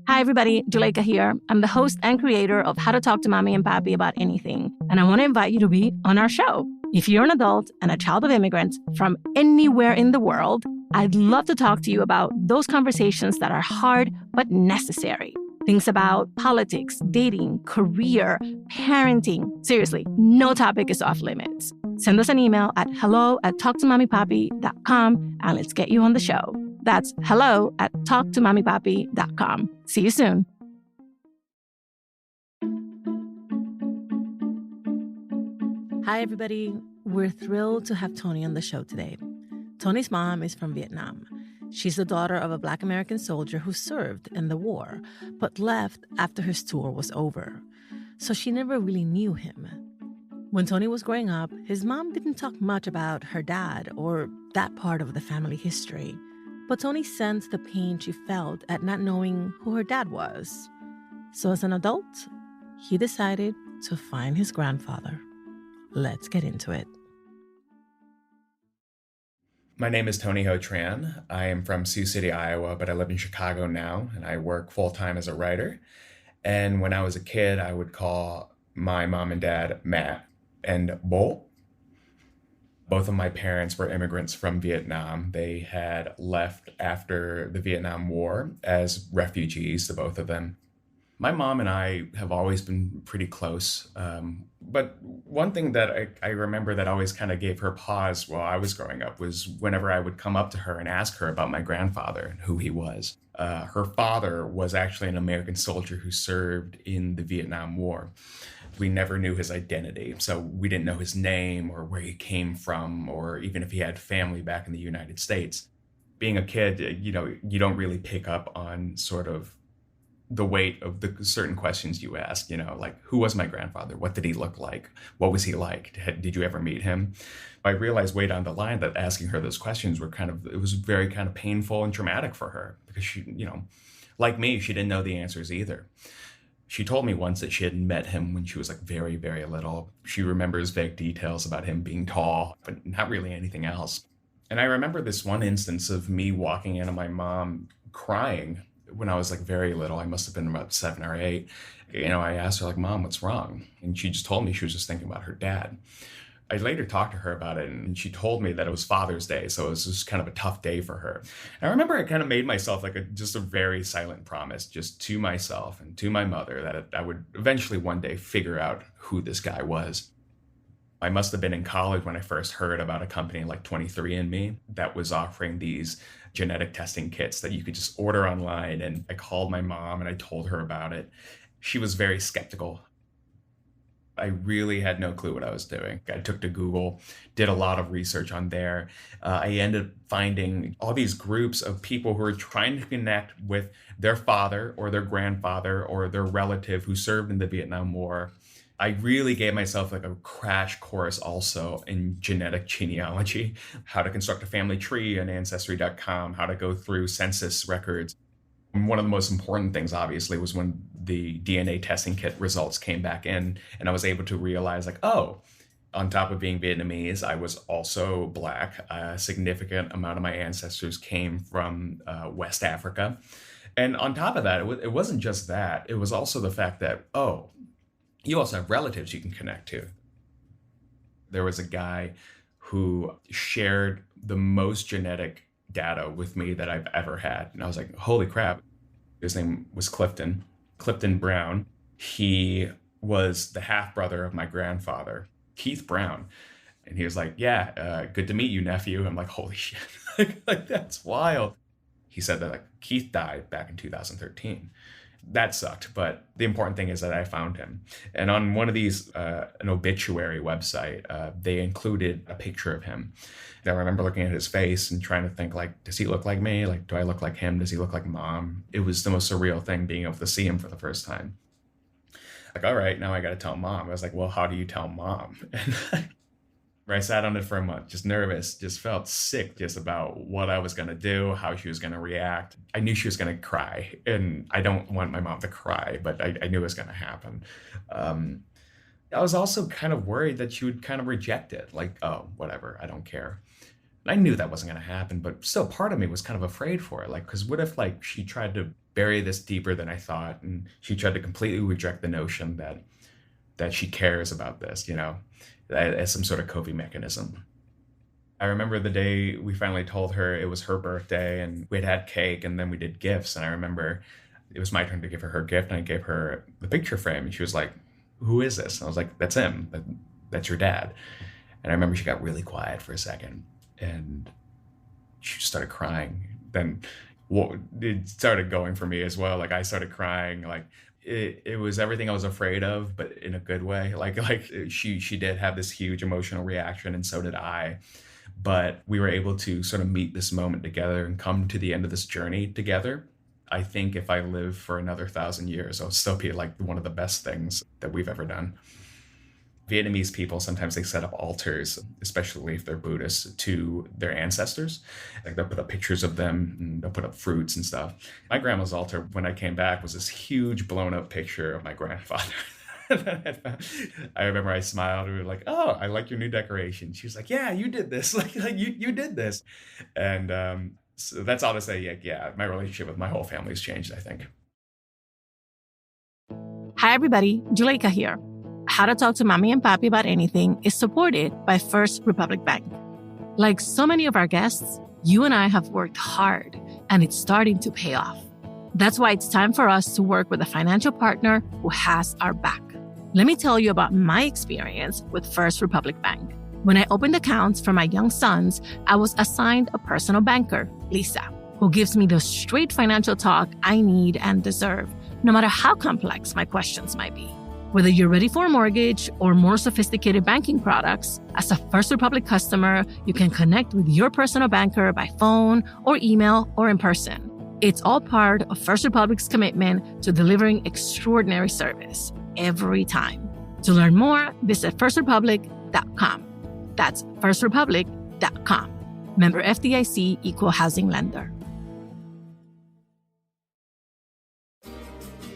Hi, everybody. Juleyka here. I'm the host and creator of How to Talk to Mamí and Papí About Anything, and I want to invite you to be on our show. If you're an adult and a child of immigrants from anywhere in the world, I'd love to talk to you about those conversations that are hard but necessary. Things about politics, dating, career, parenting. Seriously, no topic is off limits. Send us an email at hello@talktomamipapi.com and let's get you on the show. That's hello@talktomamipapi.com. See you soon. Hi, everybody. We're thrilled to have Tony on the show today. Tony's mom is from Vietnam. She's the daughter of a Black American soldier who served in the war, but left after his tour was over. So she never really knew him. When Tony was growing up, his mom didn't talk much about her dad or that part of the family history. But Tony sensed the pain she felt at not knowing who her dad was. So as an adult, he decided to find his grandfather. Let's get into it. My name is Tony Ho Tran. I am from Sioux City, Iowa, but I live in Chicago now, and I work full-time as a writer. And when I was a kid, I would call my mom and dad Matt and Bo. Both of my parents were immigrants from Vietnam. They had left after the Vietnam War as refugees, the both of them. My mom and I have always been pretty close. But one thing that I remember that always kind of gave her pause while I was growing up was whenever I would come up to her and ask her about my grandfather and who he was. Her father was actually an American soldier who served in the Vietnam War. We never knew his identity, so we didn't know his name or where he came from, or even if he had family back in the United States. Being a kid, you don't really pick up on sort of the weight of the certain questions you ask, like, who was my grandfather? What did he look like? What was he like? Did you ever meet him? I realized way down the line that asking her those questions it was very kind of painful and traumatic for her because she, like me, she didn't know the answers either. She told me once that she had met him when she was like very, very little. She remembers vague details about him being tall, but not really anything else. And I remember this one instance of me walking in on my mom crying when I was like very little. I must have been about 7 or 8. I asked her like, Mom, what's wrong? And she just told me she was just thinking about her dad. I later talked to her about it, and she told me that it was Father's Day, so it was just kind of a tough day for her. And I remember I kind of made myself like just a very silent promise just to myself and to my mother that I would eventually one day figure out who this guy was. I must have been in college when I first heard about a company like 23andMe that was offering these genetic testing kits that you could just order online. And I called my mom and I told her about it. She was very skeptical. I really had no clue what I was doing. I took to Google, did a lot of research on there. I ended up finding all these groups of people who were trying to connect with their father or their grandfather or their relative who served in the Vietnam War. I really gave myself like a crash course also in genetic genealogy, how to construct a family tree on Ancestry.com, how to go through census records. And one of the most important things, obviously, was when the DNA testing kit results came back in, and I was able to realize like, oh, on top of being Vietnamese, I was also Black. A significant amount of my ancestors came from West Africa. And on top of that, it wasn't just that. It was also the fact that, oh, you also have relatives you can connect to. There was a guy who shared the most genetic data with me that I've ever had. And I was like, holy crap. His name was Clifton Brown. He was the half brother of my grandfather, Keith Brown. And he was like, yeah, good to meet you, nephew. I'm like, holy shit, like that's wild. He said that like Keith died back in 2013. That sucked, but the important thing is that I found him. And on one of these, an obituary website, they included a picture of him. And I remember looking at his face and trying to think like, does he look like me? Like, do I look like him? Does he look like Mom? It was the most surreal thing being able to see him for the first time. Like, all right, now I got to tell Mom. I was like, well, how do you tell Mom? And I sat on it for a month, just nervous, just felt sick just about what I was going to do, how she was going to react. I knew she was going to cry, and I don't want my mom to cry, but I knew it was going to happen. I was also kind of worried that she would kind of reject it, like, oh, whatever, I don't care. I knew that wasn't going to happen, but still part of me was kind of afraid for it. Like, because what if like she tried to bury this deeper than I thought, and she tried to completely reject the notion that she cares about this, as some sort of coping mechanism. I remember the day we finally told her it was her birthday, and we'd had cake, and then we did gifts. And I remember it was my turn to give her gift, and I gave her the picture frame, and she was like, "Who is this?" And I was like, "That's him. That's your dad." And I remember she got really quiet for a second, and she started crying. Then it started going for me as well. Like I started crying. Like it was everything I was afraid of, but in a good way. Like she did have this huge emotional reaction, and so did I. But we were able to sort of meet this moment together and come to the end of this journey together. I think if I live for another 1,000 years, it'll still be like one of the best things that we've ever done. Vietnamese people, sometimes they set up altars, especially if they're Buddhists, to their ancestors. Like they'll put up pictures of them, and they'll put up fruits and stuff. My grandma's altar, when I came back, was this huge blown up picture of my grandfather. I remember I smiled. We were like, "Oh, I like your new decoration." She was like, "Yeah, you did this. Like you did this." And so that's all to say. Yeah, my relationship with my whole family has changed, I think. Hi, everybody. Juleyka here. How to Talk to Mamí and Papí About Anything is supported by First Republic Bank. Like so many of our guests, you and I have worked hard, and it's starting to pay off. That's why it's time for us to work with a financial partner who has our back. Let me tell you about my experience with First Republic Bank. When I opened accounts for my young sons, I was assigned a personal banker, Lisa, who gives me the straight financial talk I need and deserve, no matter how complex my questions might be. Whether you're ready for a mortgage or more sophisticated banking products, as a First Republic customer, you can connect with your personal banker by phone or email or in person. It's all part of First Republic's commitment to delivering extraordinary service every time. To learn more, visit firstrepublic.com. That's firstrepublic.com. Member FDIC, Equal Housing Lender.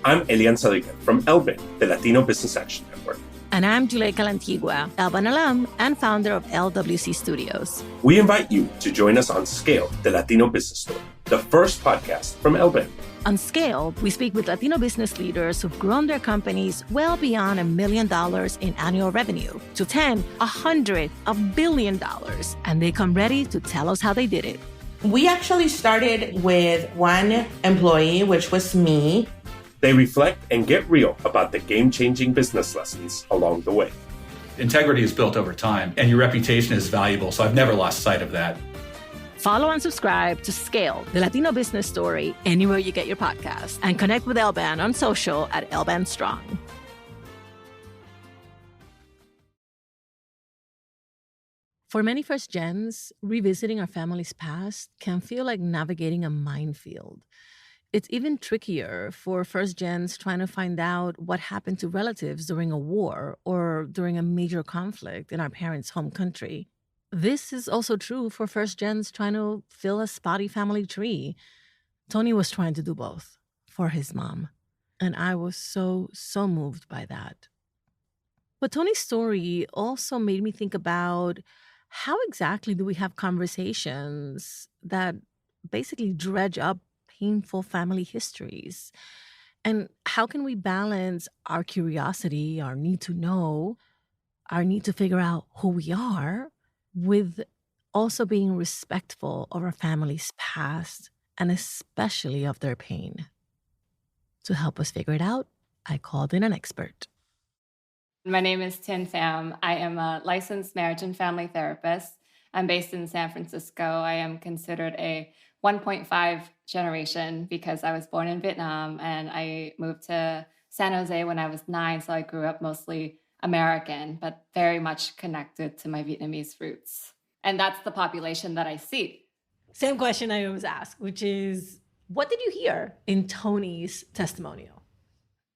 I'm Elian Sadigan from LBAN, the Latino Business Action Network. And I'm Juleyka Lantigua, LBAN alum and founder of LWC Studios. We invite you to join us on Scale, the Latino Business Story, the first podcast from LBAN. On Scale, we speak with Latino business leaders who've grown their companies well beyond $1 million in annual revenue to 10, 100, $1 billion. And they come ready to tell us how they did it. We actually started with one employee, which was me. They reflect and get real about the game-changing business lessons along the way. Integrity is built over time, and your reputation is valuable, so I've never lost sight of that. Follow and subscribe to Scale, the Latino business story, anywhere you get your podcast, and connect with LBAN on social at LBAN Strong. For many first gens, revisiting our family's past can feel like navigating a minefield. It's even trickier for first gens trying to find out what happened to relatives during a war or during a major conflict in our parents' home country. This is also true for first gens trying to fill a spotty family tree. Tony was trying to do both for his mom, and I was so moved by that. But Tony's story also made me think about how exactly do we have conversations that basically dredge up painful family histories? And how can we balance our curiosity, our need to know, our need to figure out who we are, with also being respectful of our family's past and especially of their pain? To help us figure it out, I called in an expert. My name is Thien Pham. I am a licensed marriage and family therapist. I'm based in San Francisco. I am considered a 1.5 generation because I was born in Vietnam and I moved to San Jose when I was 9. So I grew up mostly American, but very much connected to my Vietnamese roots. And that's the population that I see. Same question I always ask, which is, what did you hear in Tony's testimonial?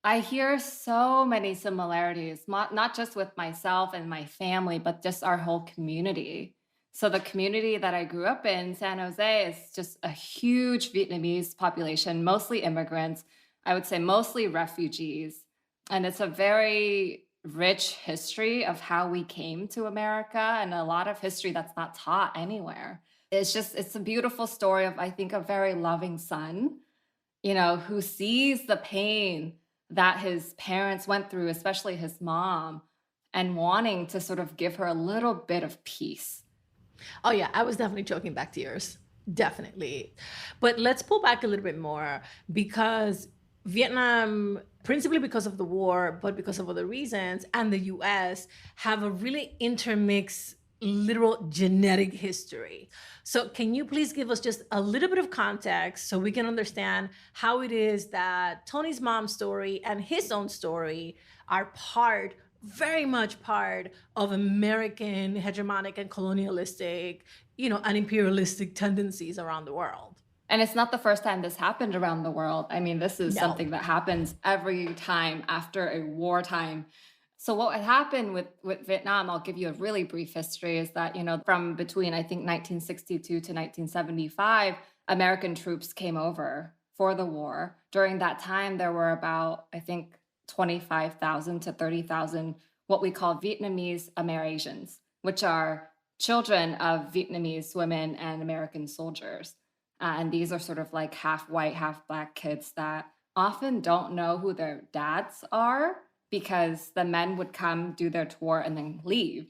I hear so many similarities, not just with myself and my family, but just our whole community. So the community that I grew up in, San Jose, is just a huge Vietnamese population, mostly immigrants. I would say mostly refugees. And it's a very rich history of how we came to America and a lot of history that's not taught anywhere. it's a beautiful story of, I think, a very loving son, who sees the pain that his parents went through, especially his mom, and wanting to sort of give her a little bit of peace. Oh yeah, I was definitely choking back tears. Definitely. But let's pull back a little bit more, because Vietnam, principally because of the war, but because of other reasons, and the US have a really intermixed literal genetic history. So can you please give us just a little bit of context so we can understand how it is that Tony's mom's story and his own story are very much part of American hegemonic and colonialistic, and imperialistic tendencies around the world. And it's not the first time this happened around the world. I mean, this is something that happens every time after a wartime. So what had happened with Vietnam, I'll give you a really brief history, is that, from between, I think, 1962 to 1975, American troops came over for the war. During that time, there were about, I think, 25,000 to 30,000 what we call Vietnamese Amerasians, which are children of Vietnamese women and American soldiers. And these are sort of like half white, half black kids that often don't know who their dads are, because the men would come, do their tour, and then leave.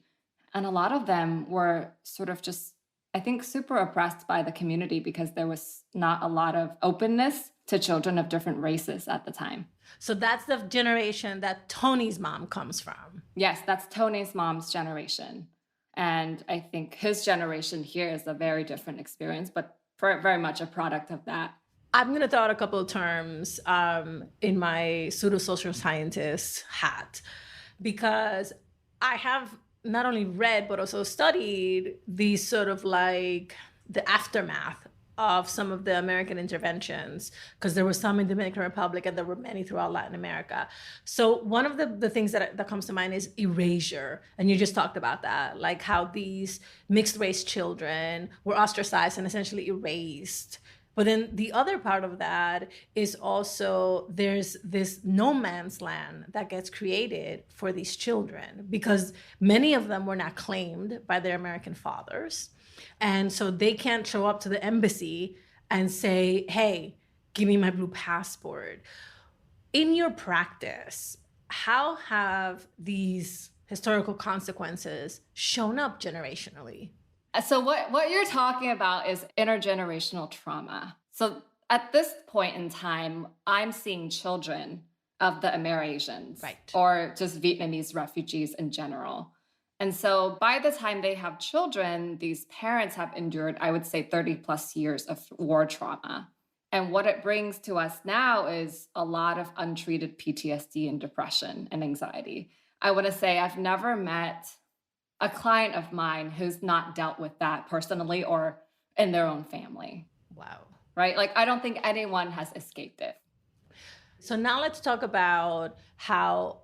And a lot of them were sort of just, I think, super oppressed by the community because there was not a lot of openness to children of different races at the time. So that's the generation that Tony's mom comes from. Yes, that's Tony's mom's generation. And I think his generation here is a very different experience, but very much a product of that. I'm going to throw out a couple of terms in my pseudo-social scientist hat, because I have not only read, but also studied these sort of like the aftermath of some of the American interventions, because there were some in the Dominican Republic and there were many throughout Latin America. So one of the things that comes to mind is erasure. And you just talked about that, like how these mixed race children were ostracized and essentially erased. But then the other part of that is also there's this no man's land that gets created for these children, because many of them were not claimed by their American fathers. And so they can't show up to the embassy and say, hey, give me my blue passport. In your practice, how have these historical consequences shown up generationally? So what you're talking about is intergenerational trauma. So at this point in time, I'm seeing children of the Amerasians, right, or just Vietnamese refugees in general. And so by the time they have children, these parents have endured, I would say, 30 plus years of war trauma. And what it brings to us now is a lot of untreated PTSD and depression and anxiety. I want to say I've never met a client of mine who's not dealt with that personally or in their own family. Wow. Right? Like, I don't think anyone has escaped it. So now let's talk about how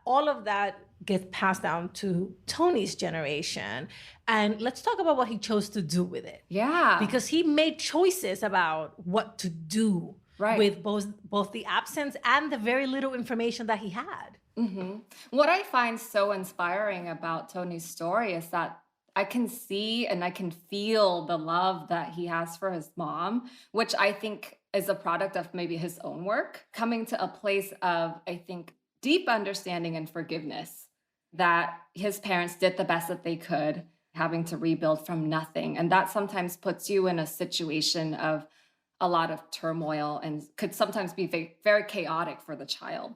all of that gets passed down to Tony's generation. And let's talk about what he chose to do with it. Yeah. Because he made choices about what to do with both the absence and the very little information that he had. Mm-hmm. What I find so inspiring about Tony's story is that I can see and I can feel the love that he has for his mom, which I think is a product of maybe his own work, coming to a place of, I think, deep understanding and forgiveness that his parents did the best that they could, having to rebuild from nothing. And that sometimes puts you in a situation of a lot of turmoil and could sometimes be very, very chaotic for the child.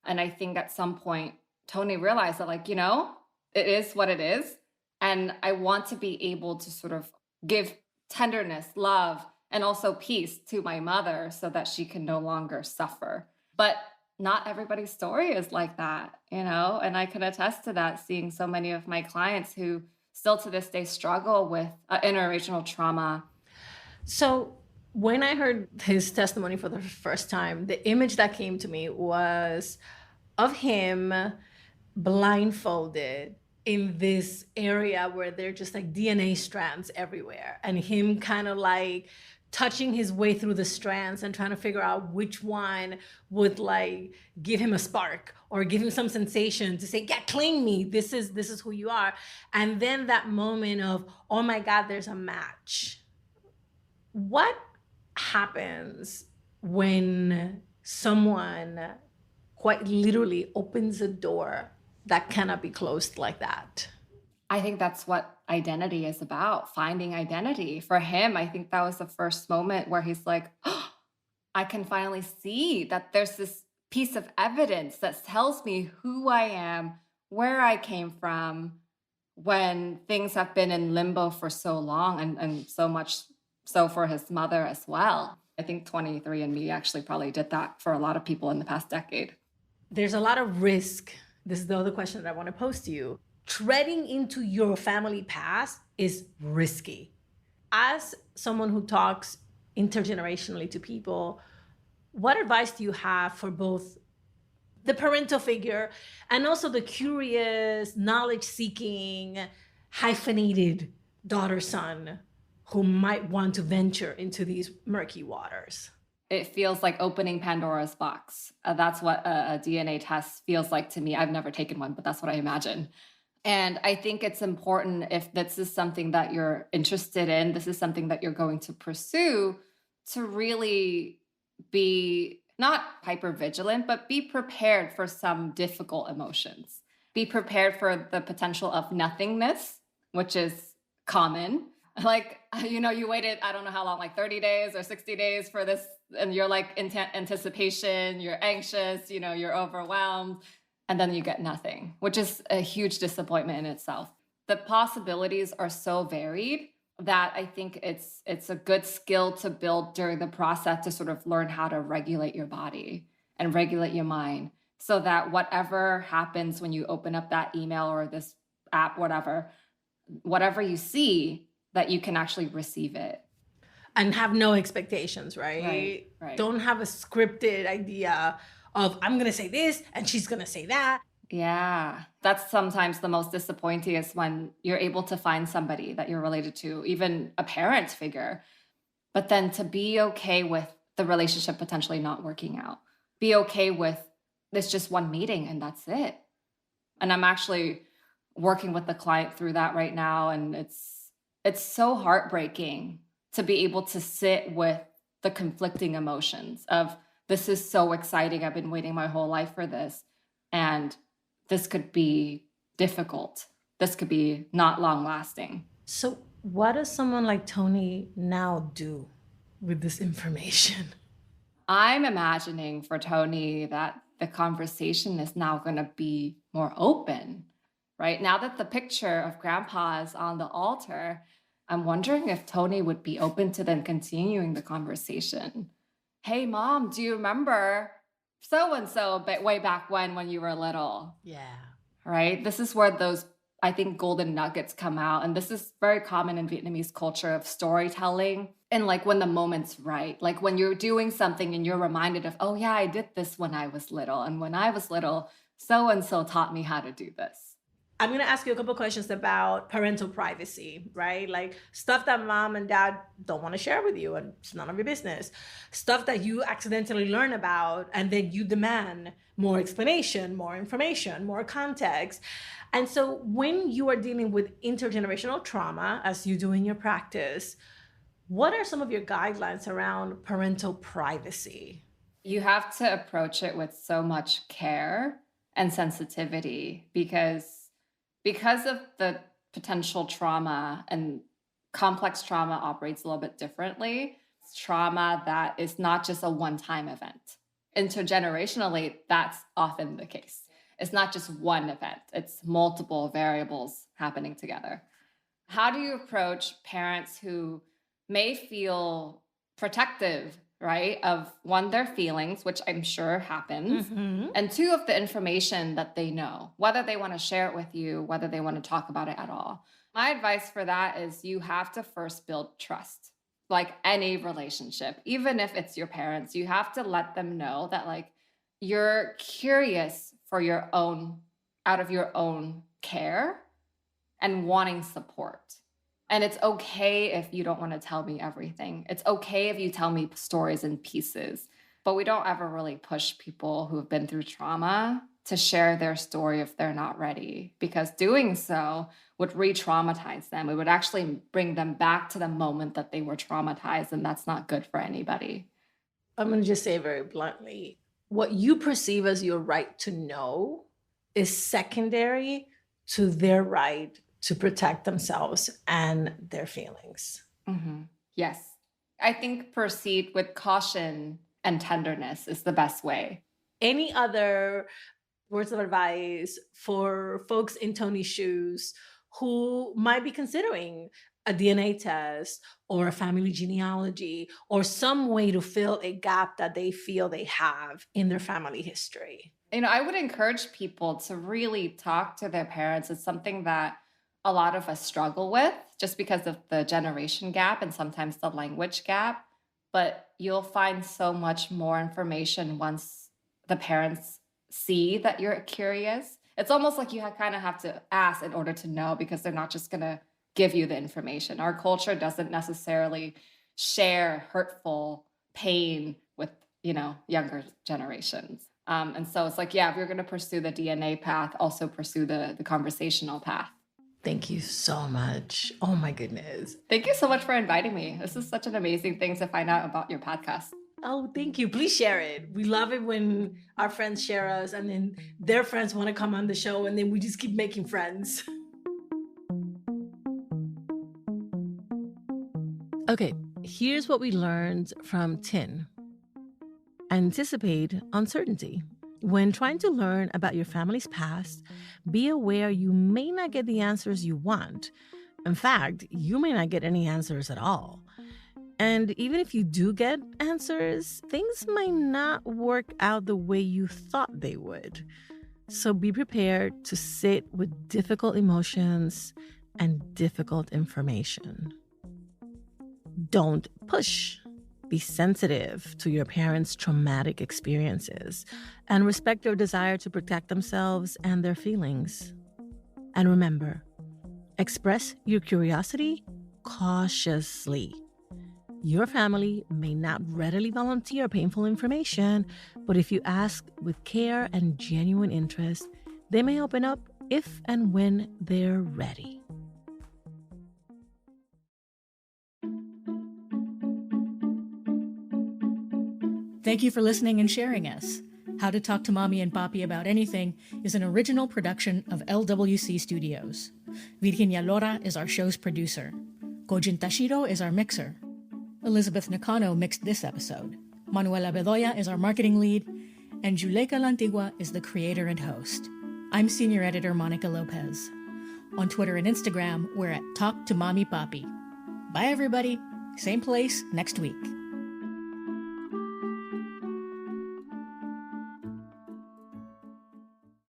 And I think at some point, Tony realized that, like, it is what it is. And I want to be able to sort of give tenderness, love, and also peace to my mother so that she can no longer suffer. But not everybody's story is like that, and I can attest to that, seeing so many of my clients who still to this day struggle with intergenerational trauma. So when I heard his testimony for the first time, the image that came to me was of him blindfolded in this area where they're just like DNA strands everywhere, and him kind of like touching his way through the strands and trying to figure out which one would like give him a spark or give him some sensation to say, yeah, claim me. This is who you are. And then that moment of, oh my God, there's a match. What happens when someone quite literally opens a door that cannot be closed like that? I think that's what identity is about, finding identity. For him, I think that was the first moment where he's like, oh, I can finally see that there's this piece of evidence that tells me who I am, where I came from, when things have been in limbo for so long, and so much so for his mother as well. I think 23andMe actually probably did that for a lot of people in the past decade. There's a lot of risk. This is the other question that I want to pose to you. Treading into your family past is risky. As someone who talks intergenerationally to people, what advice do you have for both the parental figure and also the curious, knowledge-seeking, hyphenated daughter-son who might want to venture into these murky waters? It feels like opening Pandora's box. That's what a DNA test feels like to me. I've never taken one, but that's what I imagine. And I think it's important, if this is something that you're interested in, this is something that you're going to pursue, to really be not hyper vigilant, but be prepared for some difficult emotions. Be prepared for the potential of nothingness, which is common. Like, you waited, I don't know how long, like 30 days or 60 days for this, and you're like in anticipation, you're anxious, you're overwhelmed. And then you get nothing, which is a huge disappointment in itself. The possibilities are so varied that I think it's a good skill to build during the process to sort of learn how to regulate your body and regulate your mind, so that whatever happens when you open up that email or this app, whatever you see, that you can actually receive it. And have no expectations, Right. Don't have a scripted idea of, I'm going to say this and she's going to say that. Yeah, that's sometimes the most disappointing, is when you're able to find somebody that you're related to, even a parent figure, but then to be okay with the relationship potentially not working out. Be okay with it's just one meeting and that's it. And I'm actually working with the client through that right now. And it's so heartbreaking to be able to sit with the conflicting emotions of, this is so exciting. I've been waiting my whole life for this. And this could be difficult. This could be not long lasting. So what does someone like Tony now do with this information? I'm imagining for Tony that the conversation is now going to be more open, right? Now that the picture of Grandpa is on the altar, I'm wondering if Tony would be open to then continuing the conversation. Hey, Mom, do you remember so-and-so way back when you were little? Yeah. Right? This is where those, I think, golden nuggets come out. And this is very common in Vietnamese culture of storytelling. And like when the moment's right, like when you're doing something and you're reminded of, oh yeah, I did this when I was little. And when I was little, so-and-so taught me how to do this. I'm going to ask you a couple questions about parental privacy, right? Like stuff that mom and dad don't want to share with you and it's none of your business. Stuff that you accidentally learn about and then you demand more explanation, more information, more context. And so when you are dealing with intergenerational trauma, as you do in your practice, what are some of your guidelines around parental privacy? You have to approach it with so much care and sensitivity because of the potential trauma, and complex trauma operates a little bit differently. It's trauma that is not just a one-time event. Intergenerationally, that's often the case. It's not just one event. It's multiple variables happening together. How do you approach parents who may feel protective, right, of one, their feelings, which I'm sure happens, and two, of the information that they know, whether they want to share it with you, whether they want to talk about it at all? My advice for that is you have to first build trust. Like any relationship, even if it's your parents, you have to let them know that like you're curious for your own, out of your own care and wanting support. And it's okay if you don't want to tell me everything. It's okay if you tell me stories in pieces. But we don't ever really push people who have been through trauma to share their story if they're not ready, because doing so would re-traumatize them. It would actually bring them back to the moment that they were traumatized, and that's not good for anybody. I'm going to just say very bluntly, what you perceive as your right to know is secondary to their right to protect themselves and their feelings. Mm-hmm. Yes. I think proceed with caution and tenderness is the best way. Any other words of advice for folks in Tony's shoes who might be considering a DNA test or a family genealogy or some way to fill a gap that they feel they have in their family history? I would encourage people to really talk to their parents. It's something that a lot of us struggle with just because of the generation gap and sometimes the language gap. But you'll find so much more information once the parents see that you're curious. It's almost like you kind of have to ask in order to know, because they're not just going to give you the information. Our culture doesn't necessarily share hurtful pain with, younger generations. And so it's like, if you're going to pursue the DNA path, also pursue the conversational path. Thank you so much. Oh my goodness. Thank you so much for inviting me. This is such an amazing thing to find out about your podcast. Oh, thank you. Please share it. We love it when our friends share us and then their friends want to come on the show and then we just keep making friends. Okay, here's what we learned from Thien. Anticipate uncertainty. When trying to learn about your family's past, be aware you may not get the answers you want. In fact, you may not get any answers at all. And even if you do get answers, things might not work out the way you thought they would. So be prepared to sit with difficult emotions and difficult information. Don't push. Be sensitive to your parents' traumatic experiences and respect their desire to protect themselves and their feelings. And remember, express your curiosity cautiously. Your family may not readily volunteer painful information, but if you ask with care and genuine interest, they may open up if and when they're ready. Thank you for listening and sharing us. How to Talk to Mommy and Papí About Anything is an original production of LWC Studios. Virginia Lora is our show's producer. Kojin Tashiro is our mixer. Elizabeth Nakano mixed this episode. Manuela Bedoya is our marketing lead. And Juleyka Lantigua is the creator and host. I'm senior editor Monica Lopez. On Twitter and Instagram, we're at Talk to Mommy Papí. Bye, everybody. Same place next week.